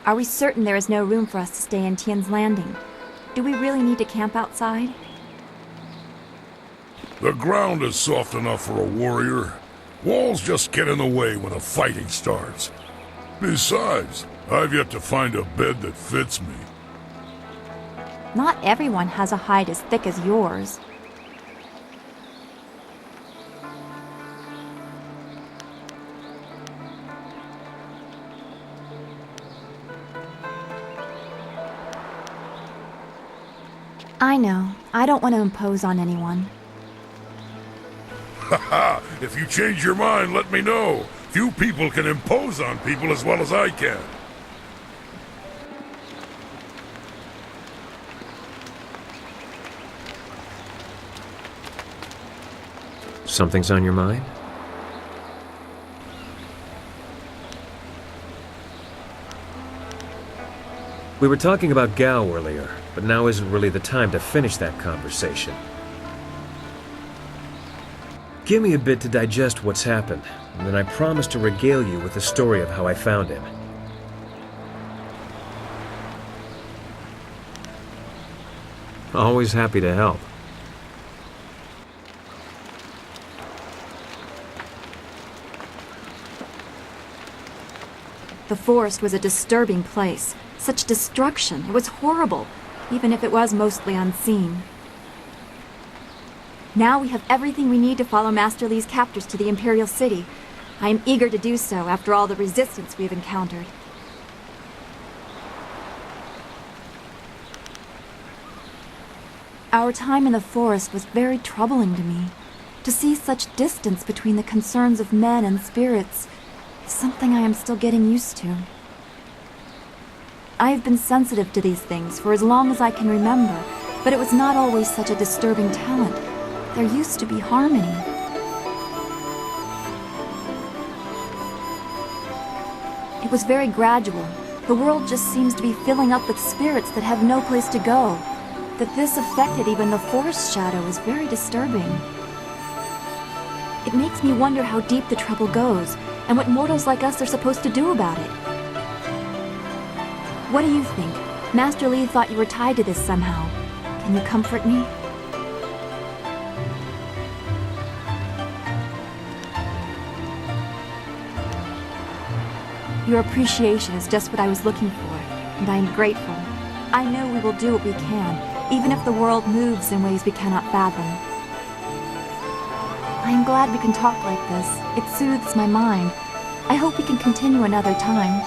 Are we certain there is no room for us to stay in Tian's Landing? Do we really need to camp outside? The ground is soft enough for a warrior. Walls just get in the way when the fighting starts. Besides, I've yet to find a bed that fits me. Not everyone has a hide as thick as yours. I know. I don't want to impose on anyone. Haha, if you change your mind, let me know. Few people can impose on people as well as I can. Something's on your mind? We were talking about Gao earlier, but now isn't really the time to finish that conversation. Give me a bit to digest what's happened, and then I promise to regale you with the story of how I found him. Always happy to help. The forest was a disturbing place. Such destruction. It was horrible, even if it was mostly unseen. Now we have everything we need to follow Master Li's captors to the Imperial City. I am eager to do so after all the resistance we have encountered. Our time in the forest was very troubling to me. To see such distance between the concerns of men and spirits is something I am still getting used to. I have been sensitive to these things for as long as I can remember, but it was not always such a disturbing talent. There used to be harmony. It was very gradual. The world just seems to be filling up with spirits that have no place to go. That this affected even the forest shadow is very disturbing. It makes me wonder how deep the trouble goes, and what mortals like us are supposed to do about it. What do you think? Master Li thought you were tied to this somehow. Can you comfort me? Your appreciation is just what I was looking for, and I am grateful. I know we will do what we can, even if the world moves in ways we cannot fathom. I am glad we can talk like this. It soothes my mind. I hope we can continue another time.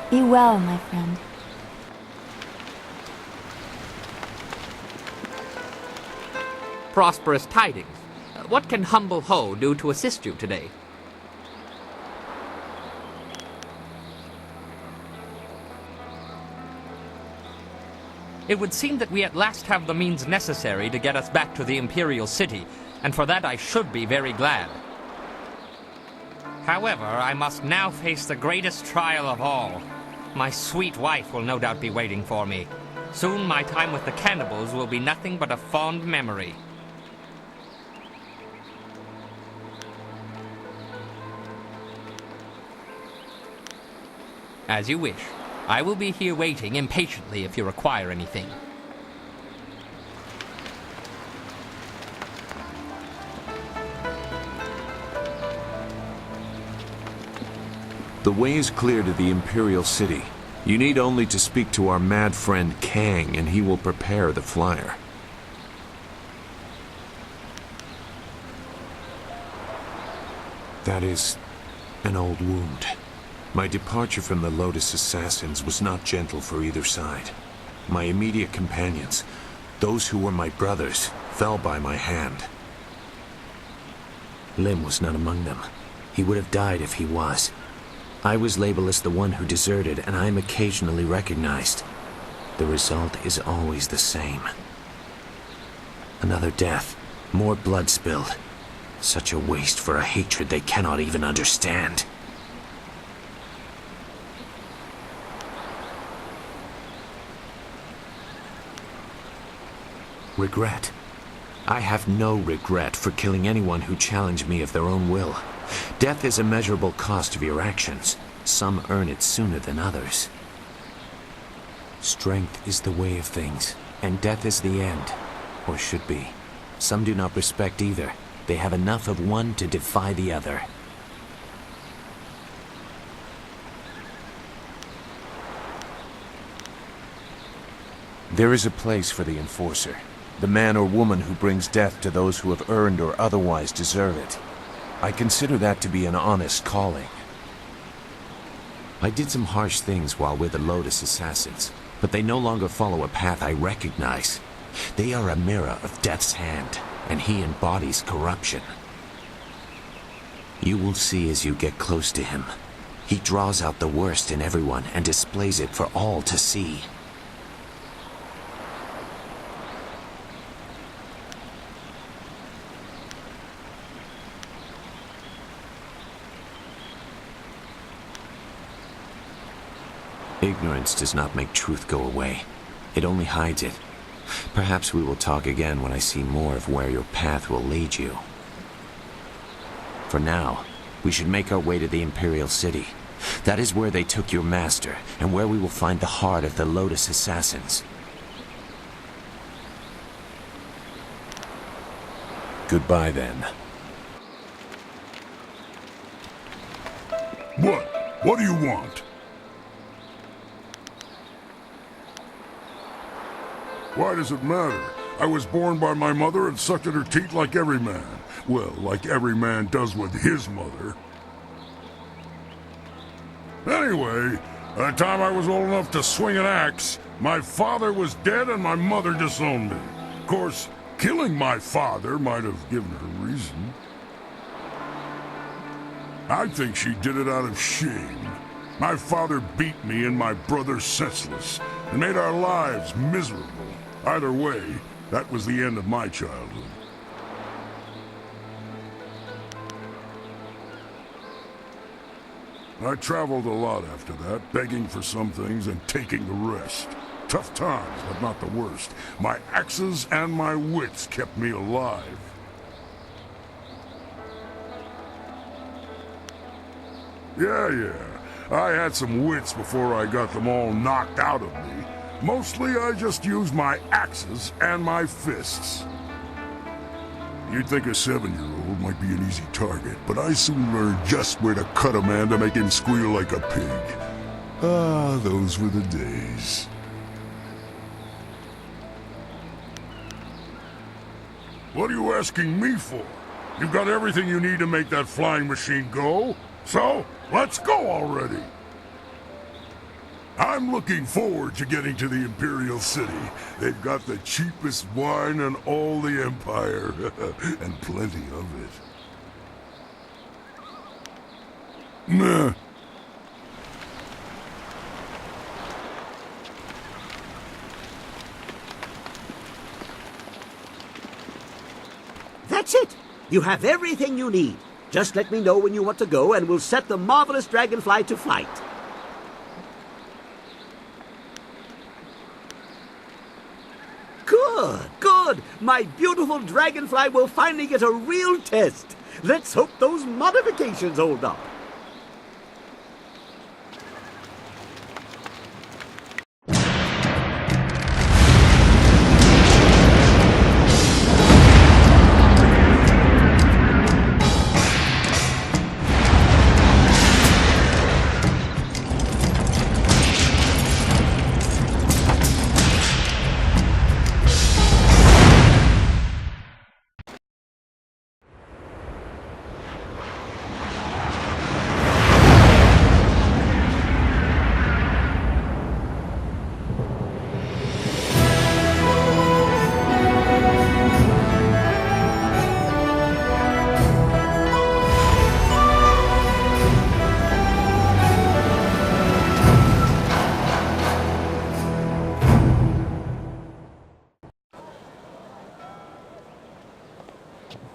Be well, my friend. Prosperous tidings. What can humble Ho do to assist you today? It would seem that we at last have the means necessary to get us back to the Imperial City, and for that I should be very glad. However, I must now face the greatest trial of all. My sweet wife will no doubt be waiting for me. Soon my time with the cannibals will be nothing but a fond memory. As you wish. I will be here waiting impatiently if you require anything. The way is clear to the Imperial City. You need only to speak to our mad friend Kang, and he will prepare the flyer. That is an old wound. My departure from the Lotus Assassins was not gentle for either side. My immediate companions, those who were my brothers, fell by my hand. Lim was not among them. He would have died if he was. I was labeled as the one who deserted, and I am occasionally recognized. The result is always the same. Another death, more blood spilled. Such a waste for a hatred they cannot even understand. Regret. I have no regret for killing anyone who challenged me of their own will. Death is a measurable cost of your actions. Some earn it sooner than others. Strength is the way of things, and death is the end, or should be. Some do not respect either. They have enough of one to defy the other. There is a place for the enforcer, the man or woman who brings death to those who have earned or otherwise deserve it. I consider that to be an honest calling. I did some harsh things while with the Lotus Assassins, but they no longer follow a path I recognize. They are a mirror of Death's hand, and he embodies corruption. You will see as you get close to him. He draws out the worst in everyone and displays it for all to see. Ignorance does not make truth go away. It only hides it. Perhaps we will talk again when I see more of where your path will lead you. For now, we should make our way to the Imperial City. That is where they took your master, and where we will find the heart of the Lotus Assassins. Goodbye, then. What? What do you want? Why does it matter? I was born by my mother and sucked at her teat like every man. Well, like every man does with his mother. Anyway, by the time I was old enough to swing an axe, my father was dead and my mother disowned me. Of course, killing my father might have given her reason. I think she did it out of shame. My father beat me and my brother senseless, and made our lives miserable. Either way, that was the end of my childhood. I traveled a lot after that, begging for some things and taking the rest. Tough times, but not the worst. My axes and my wits kept me alive. Yeah. I had some wits before I got them all knocked out of me. Mostly I just used my axes and my fists. You'd think a 7-year-old might be an easy target, but I soon learned just where to cut a man to make him squeal like a pig. Ah, those were the days. What are you asking me for? You've got everything you need to make that flying machine go, so let's go already! I'm looking forward to getting to the Imperial City. They've got the cheapest wine in all the Empire, and plenty of it. Nah. That's it! You have everything you need. Just let me know when you want to go, and we'll set the marvelous dragonfly to flight. Good! My beautiful dragonfly will finally get a real test. Let's hope those modifications hold up.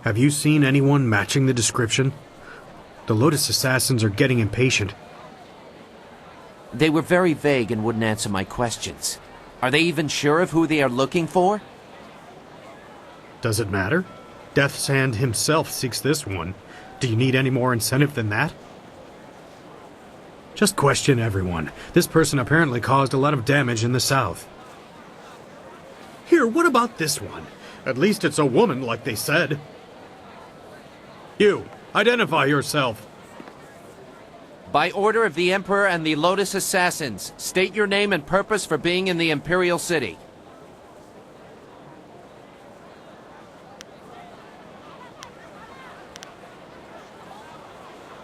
Have you seen anyone matching the description? The Lotus Assassins are getting impatient. They were very vague and wouldn't answer my questions. Are they even sure of who they are looking for? Does it matter? Death's Hand himself seeks this one. Do you need any more incentive than that? Just question everyone. This person apparently caused a lot of damage in the south. Here, what about this one? At least it's a woman, like they said. You, identify yourself. By order of the Emperor and the Lotus Assassins, state your name and purpose for being in the Imperial City.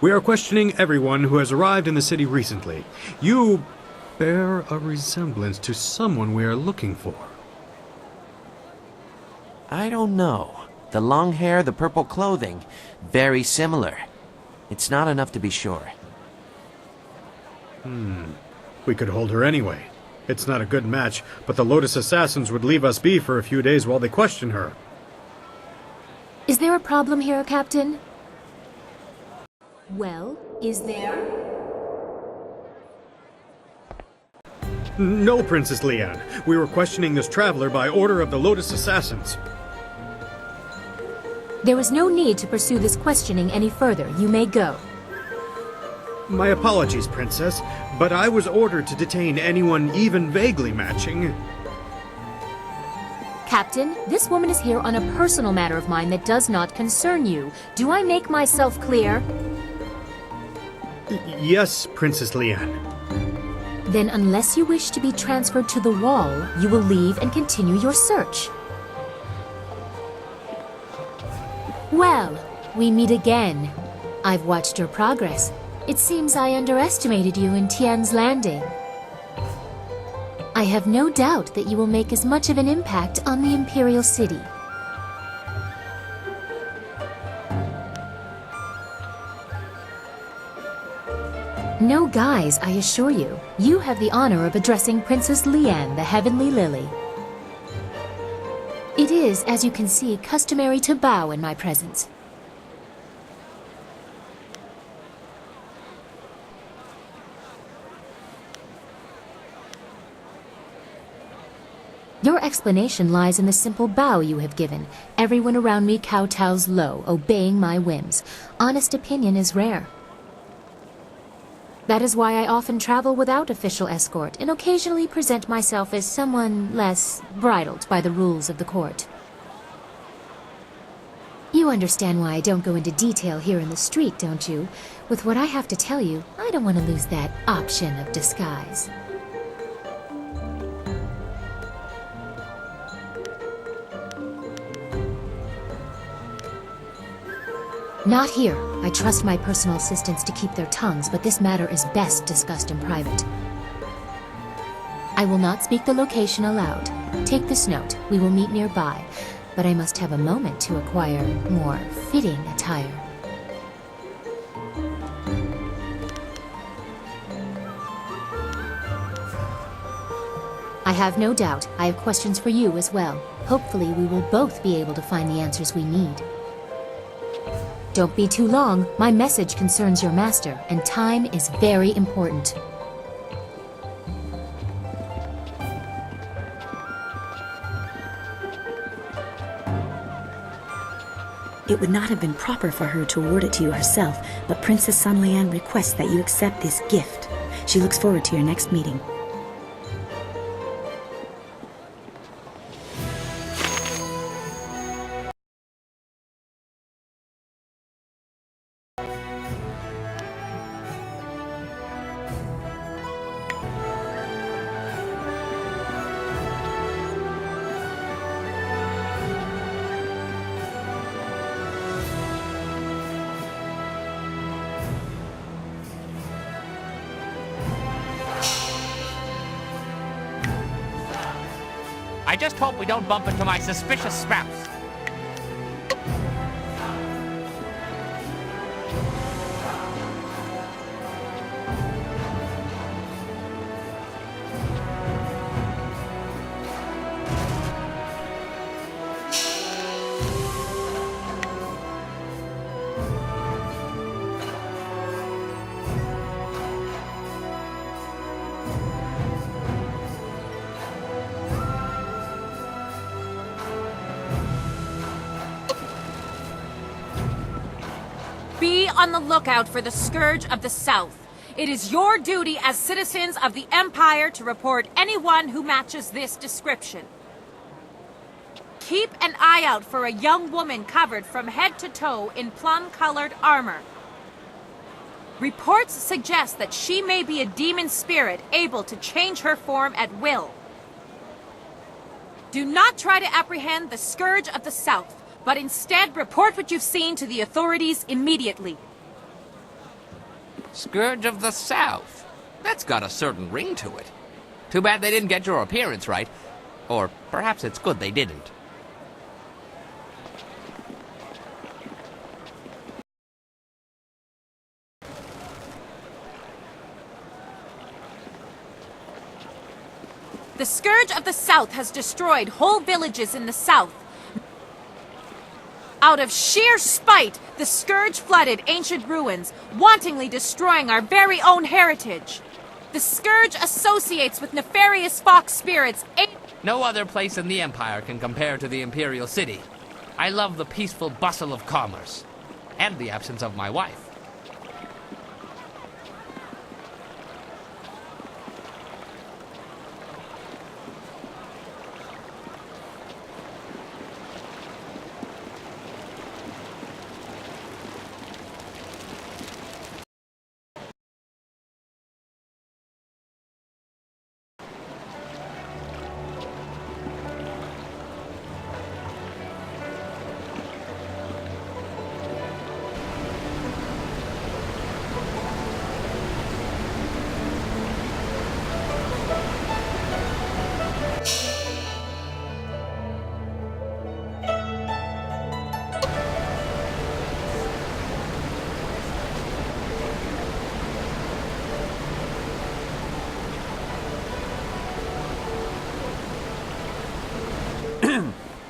We are questioning everyone who has arrived in the city recently. You bear a resemblance to someone we are looking for. I don't know. The long hair, the purple clothing, very similar. It's not enough to be sure. We could hold her anyway. It's not a good match, but the Lotus Assassins would leave us be for a few days while they question her. Is there a problem here, Captain? Well, is there? No, Princess Lянь. We were questioning this traveler by order of the Lotus Assassins. There is no need to pursue this questioning any further. You may go. My apologies, Princess, but I was ordered to detain anyone even vaguely matching. Captain, this woman is here on a personal matter of mine that does not concern you. Do I make myself clear? Yes, Princess Lянь. Then unless you wish to be transferred to the wall, you will leave and continue your search. Well, we meet again. I've watched your progress. It seems I underestimated you in Tian's Landing. I have no doubt that you will make as much of an impact on the Imperial City. No guise, I assure you. You have the honor of addressing Princess Lянь, the Heavenly Lily. It is, as you can see, customary to bow in my presence. Your explanation lies in the simple bow you have given. Everyone around me kowtows low, obeying my whims. Honest opinion is rare. That is why I often travel without official escort and occasionally present myself as someone less bridled by the rules of the court. You understand why I don't go into detail here in the street, don't you? With what I have to tell you, I don't want to lose that option of disguise. Not here. I trust my personal assistants to keep their tongues, but this matter is best discussed in private. I will not speak the location aloud. Take this note. We will meet nearby, but I must have a moment to acquire more fitting attire. I have no doubt. I have questions for you as well. Hopefully we will both be able to find the answers we need. Don't be too long. My message concerns your master, and time is very important. It would not have been proper for her to award it to you herself, but Princess Sun Lянь requests that you accept this gift. She looks forward to your next meeting. I just hope we don't bump into my suspicious spouse. on the lookout for the Scourge of the South. It is your duty as citizens of the Empire to report anyone who matches this description. Keep an eye out for a young woman covered from head to toe in plum-colored armor. Reports suggest that she may be a demon spirit able to change her form at will. Do not try to apprehend the Scourge of the South, but instead report what you've seen to the authorities immediately. Scourge of the South. That's got a certain ring to it. Too bad they didn't get your appearance right. Or perhaps it's good they didn't. The Scourge of the South has destroyed whole villages in the south. Out of sheer spite, the Scourge flooded ancient ruins, wantonly destroying our very own heritage. The Scourge associates with nefarious fox spirits. No other place in the Empire can compare to the Imperial City. I love the peaceful bustle of commerce, and the absence of my wife.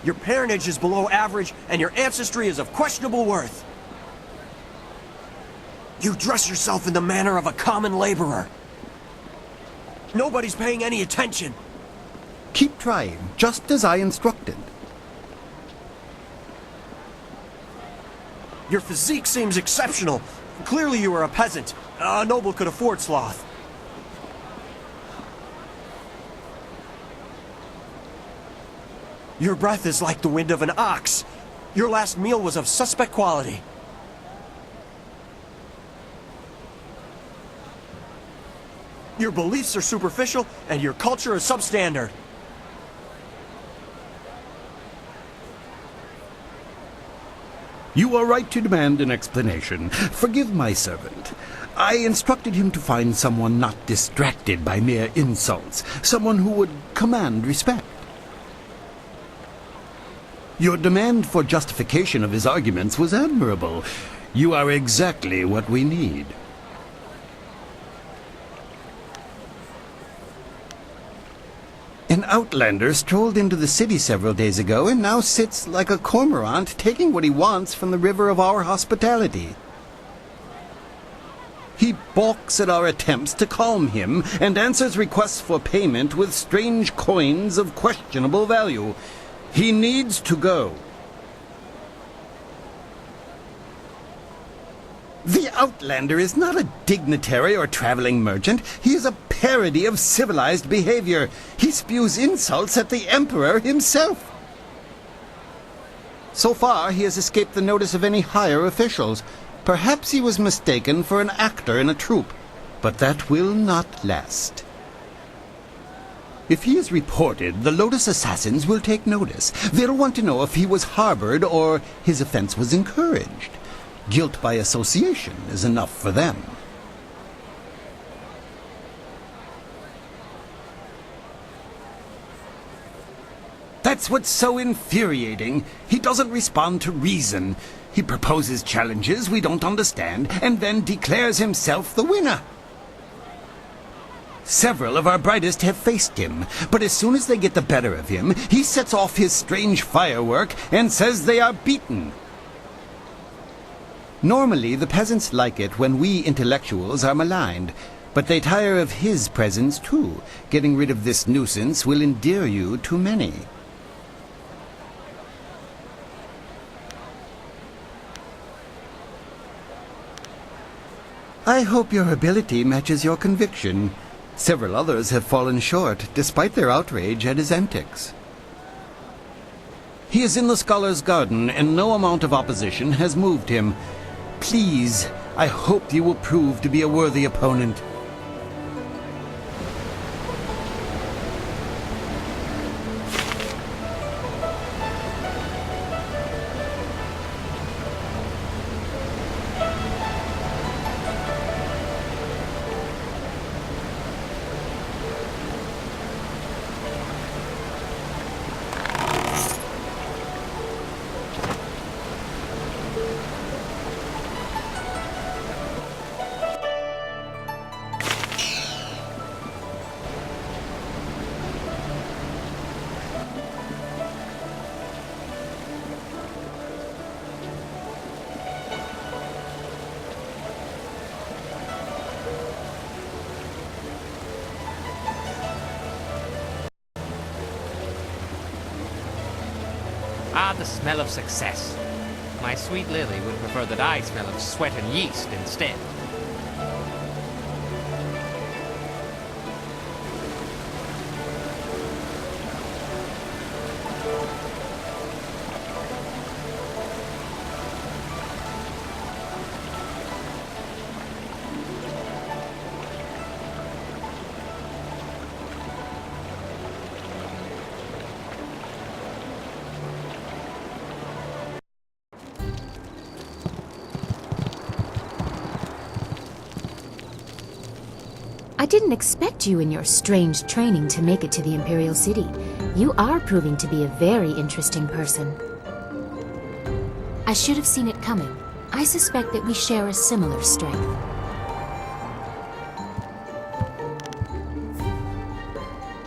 Your parentage is below average, and your ancestry is of questionable worth. You dress yourself in the manner of a common laborer. Nobody's paying any attention. Keep trying, just as I instructed. Your physique seems exceptional. Clearly you are a peasant. A noble could afford sloth. Your breath is like the wind of an ox. Your last meal was of suspect quality. Your beliefs are superficial, and your culture is substandard. You are right to demand an explanation. Forgive my servant. I instructed him to find someone not distracted by mere insults, someone who would command respect. Your demand for justification of his arguments was admirable. You are exactly what we need. An outlander strolled into the city several days ago and now sits like a cormorant taking what he wants from the river of our hospitality. He balks at our attempts to calm him and answers requests for payment with strange coins of questionable value. He needs to go. The Outlander is not a dignitary or traveling merchant. He is a parody of civilized behavior. He spews insults at the Emperor himself. So far, he has escaped the notice of any higher officials. Perhaps he was mistaken for an actor in a troupe, but that will not last. If he is reported, the Lotus Assassins will take notice. They'll want to know if he was harbored or his offense was encouraged. Guilt by association is enough for them. That's what's so infuriating. He doesn't respond to reason. He proposes challenges we don't understand and then declares himself the winner. Several of our brightest have faced him, but as soon as they get the better of him, he sets off his strange firework and says they are beaten. Normally, the peasants like it when we intellectuals are maligned, but they tire of his presence too. Getting rid of this nuisance will endear you to many. I hope your ability matches your conviction. Several others have fallen short, despite their outrage at his antics. He is in the Scholar's Garden, and no amount of opposition has moved him. Please, I hope you will prove to be a worthy opponent. Ah, the smell of success. My sweet Lily would prefer that I smell of sweat and yeast instead. I didn't expect you in your strange training to make it to the Imperial City. You are proving to be a very interesting person. I should have seen it coming. I suspect that we share a similar strength.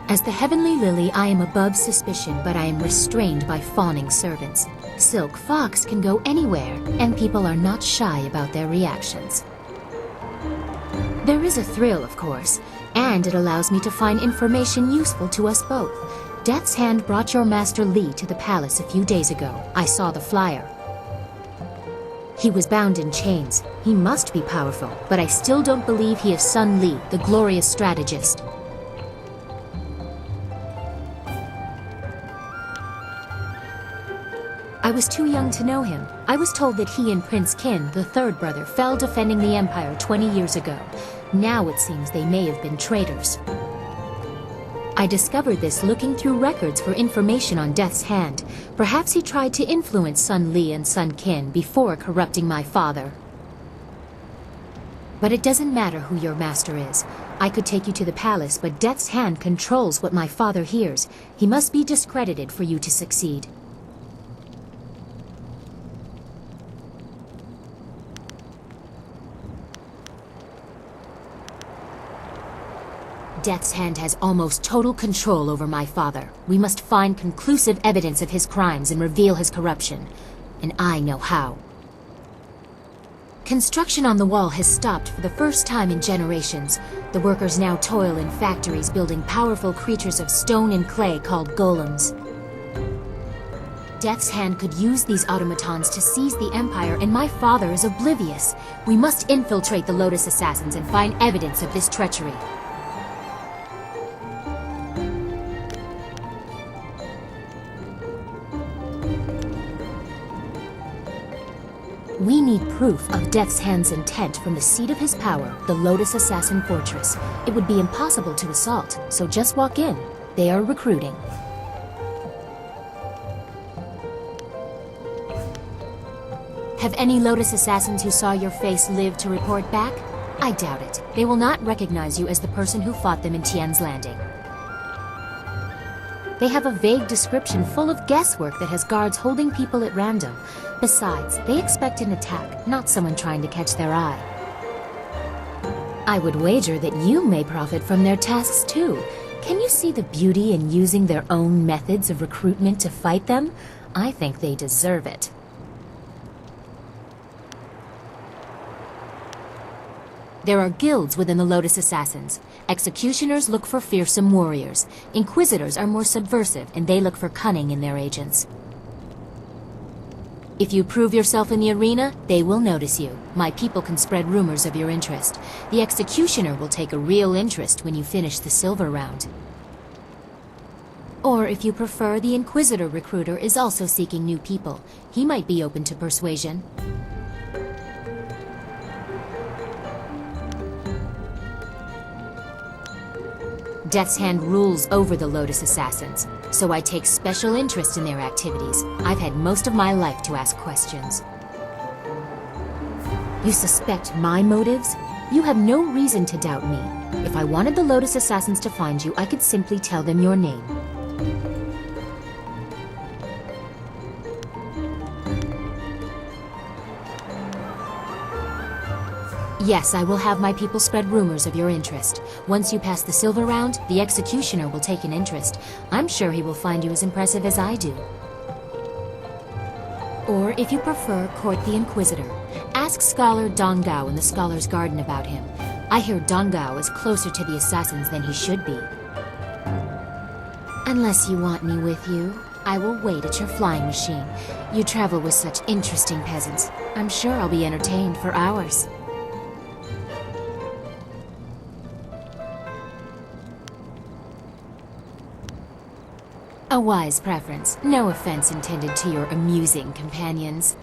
As the Heavenly Lily, I am above suspicion, but I am restrained by fawning servants. Silk Fox can go anywhere, and people are not shy about their reactions. There is a thrill, of course, and it allows me to find information useful to us both. Death's Hand brought your Master Li to the palace a few days ago. I saw the flyer. He was bound in chains. He must be powerful, but I still don't believe he is Sun Li, the glorious strategist. I was too young to know him. I was told that he and Prince Qin, the third brother, fell defending the Empire 20 years ago. Now it seems they may have been traitors. I discovered this looking through records for information on Death's Hand. Perhaps he tried to influence Sun Li and Sun Qin before corrupting my father. But it doesn't matter who your master is. I could take you to the palace, but Death's Hand controls what my father hears. He must be discredited for you to succeed. Death's Hand has almost total control over my father. We must find conclusive evidence of his crimes and reveal his corruption. And I know how. Construction on the wall has stopped for the first time in generations. The workers now toil in factories building powerful creatures of stone and clay called golems. Death's Hand could use these automatons to seize the Empire, and my father is oblivious. We must infiltrate the Lotus Assassins and find evidence of this treachery. We need proof of Death's Hand's intent from the seat of his power, the Lotus Assassin Fortress. It would be impossible to assault, so just walk in. They are recruiting. Have any Lotus Assassins who saw your face lived to report back? I doubt it. They will not recognize you as the person who fought them in Tian's Landing. They have a vague description full of guesswork that has guards holding people at random. Besides, they expect an attack, not someone trying to catch their eye. I would wager that you may profit from their tasks too. Can you see the beauty in using their own methods of recruitment to fight them? I think they deserve it. There are guilds within the Lotus Assassins. Executioners look for fearsome warriors. Inquisitors are more subversive, and they look for cunning in their agents. If you prove yourself in the arena, they will notice you. My people can spread rumors of your interest. The executioner will take a real interest when you finish the silver round. Or if you prefer, the Inquisitor recruiter is also seeking new people. He might be open to persuasion. Death's Hand rules over the Lotus Assassins, so I take special interest in their activities. I've had most of my life to ask questions. You suspect my motives? You have no reason to doubt me. If I wanted the Lotus Assassins to find you, I could simply tell them your name. Yes, I will have my people spread rumors of your interest. Once you pass the silver round, the executioner will take an interest. I'm sure he will find you as impressive as I do. Or, if you prefer, court the Inquisitor. Ask Scholar Dongao in the Scholar's Garden about him. I hear Dongao is closer to the assassins than he should be. Unless you want me with you, I will wait at your flying machine. You travel with such interesting peasants. I'm sure I'll be entertained for hours. A wise preference. No offense intended to your amusing companions.